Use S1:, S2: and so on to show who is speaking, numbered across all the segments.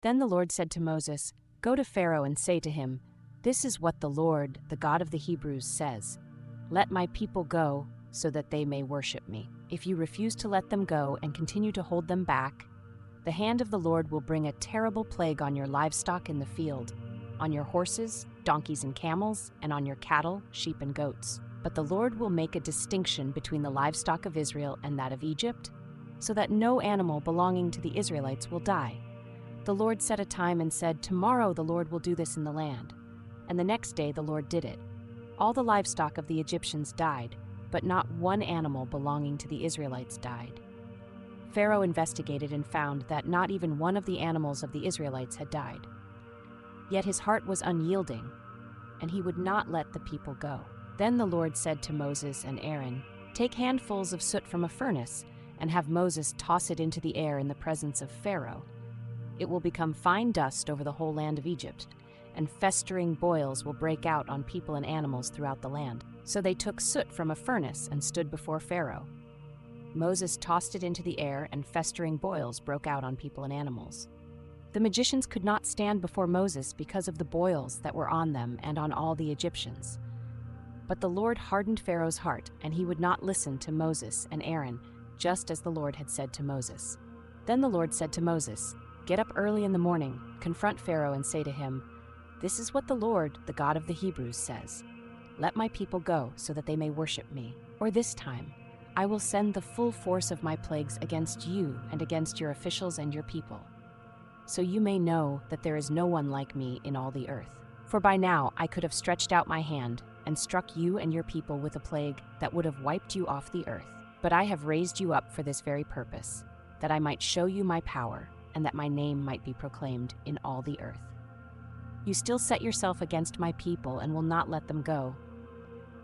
S1: Then the Lord said to Moses, "Go to Pharaoh and say to him, 'This is what the Lord, the God of the Hebrews, says. Let my people go so that they may worship me. If you refuse to let them go and continue to hold them back, the hand of the Lord will bring a terrible plague on your livestock in the field, on your horses, donkeys and camels, and on your cattle, sheep and goats. But the Lord will make a distinction between the livestock of Israel and that of Egypt, so that no animal belonging to the Israelites will die.' The Lord set a time and said, 'Tomorrow the Lord will do this in the land.' And the next day the Lord did it. All the livestock of the Egyptians died, but not one animal belonging to the Israelites died. Pharaoh investigated and found that not even one of the animals of the Israelites had died. Yet his heart was unyielding, and he would not let the people go. Then the Lord said to Moses and Aaron, 'Take handfuls of soot from a furnace and have Moses toss it into the air in the presence of Pharaoh. It will become fine dust over the whole land of Egypt, and festering boils will break out on people and animals throughout the land.' So they took soot from a furnace and stood before Pharaoh. Moses tossed it into the air, and festering boils broke out on people and animals. The magicians could not stand before Moses because of the boils that were on them and on all the Egyptians. But the Lord hardened Pharaoh's heart, and he would not listen to Moses and Aaron, just as the Lord had said to Moses. Then the Lord said to Moses, 'Get up early in the morning, confront Pharaoh and say to him, "This is what the Lord, the God of the Hebrews, says. Let my people go so that they may worship me. Or this time, I will send the full force of my plagues against you and against your officials and your people, so you may know that there is no one like me in all the earth. For by now I could have stretched out my hand and struck you and your people with a plague that would have wiped you off the earth. But I have raised you up for this very purpose, that I might show you my power, and that my name might be proclaimed in all the earth. You still set yourself against my people and will not let them go.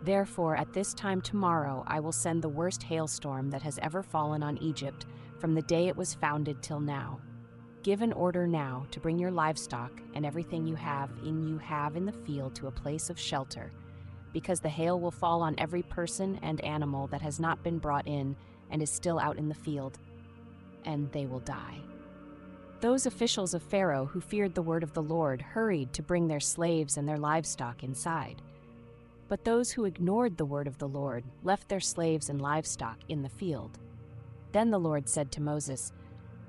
S1: Therefore, at this time tomorrow I will send the worst hailstorm that has ever fallen on Egypt from the day it was founded till now. Give an order now to bring your livestock and everything you have in the field to a place of shelter, because the hail will fall on every person and animal that has not been brought in and is still out in the field, and they will die." Those officials of Pharaoh who feared the word of the Lord hurried to bring their slaves and their livestock inside. But those who ignored the word of the Lord left their slaves and livestock in the field. Then the Lord said to Moses,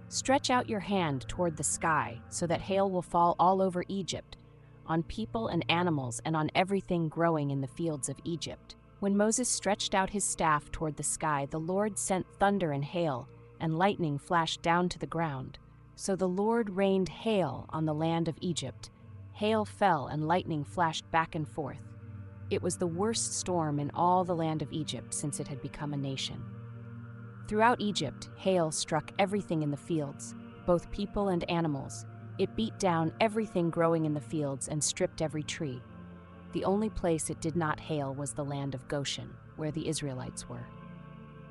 S1: "Stretch out your hand toward the sky so that hail will fall all over Egypt, on people and animals and on everything growing in the fields of Egypt." When Moses stretched out his staff toward the sky, the Lord sent thunder and hail, and lightning flashed down to the ground. So the Lord rained hail on the land of Egypt. Hail fell and lightning flashed back and forth. It was the worst storm in all the land of Egypt since it had become a nation. Throughout Egypt, hail struck everything in the fields, both people and animals. It beat down everything growing in the fields and stripped every tree. The only place it did not hail was the land of Goshen, where the Israelites were.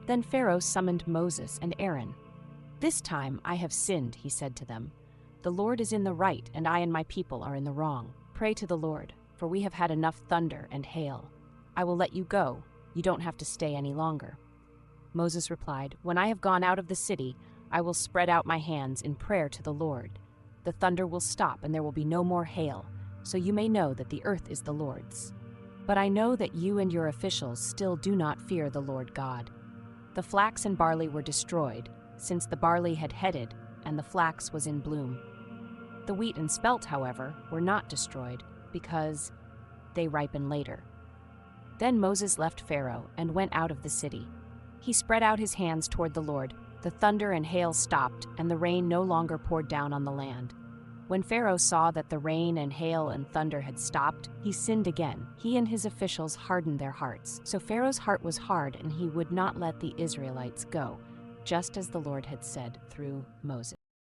S1: Then Pharaoh summoned Moses and Aaron. "This time I have sinned," he said to them. "The Lord is in the right, and I and my people are in the wrong. Pray to the Lord, for we have had enough thunder and hail. I will let you go. You don't have to stay any longer." Moses replied, "When I have gone out of the city, I will spread out my hands in prayer to the Lord. The thunder will stop and there will be no more hail, so you may know that the earth is the Lord's. But I know that you and your officials still do not fear the Lord God." The flax and barley were destroyed, since the barley had headed and the flax was in bloom. The wheat and spelt, however, were not destroyed, because they ripen later. Then Moses left Pharaoh and went out of the city. He spread out his hands toward the Lord. The thunder and hail stopped, and the rain no longer poured down on the land. When Pharaoh saw that the rain and hail and thunder had stopped, he sinned again. He and his officials hardened their hearts. So Pharaoh's heart was hard, and he would not let the Israelites go, just as the Lord had said through Moses.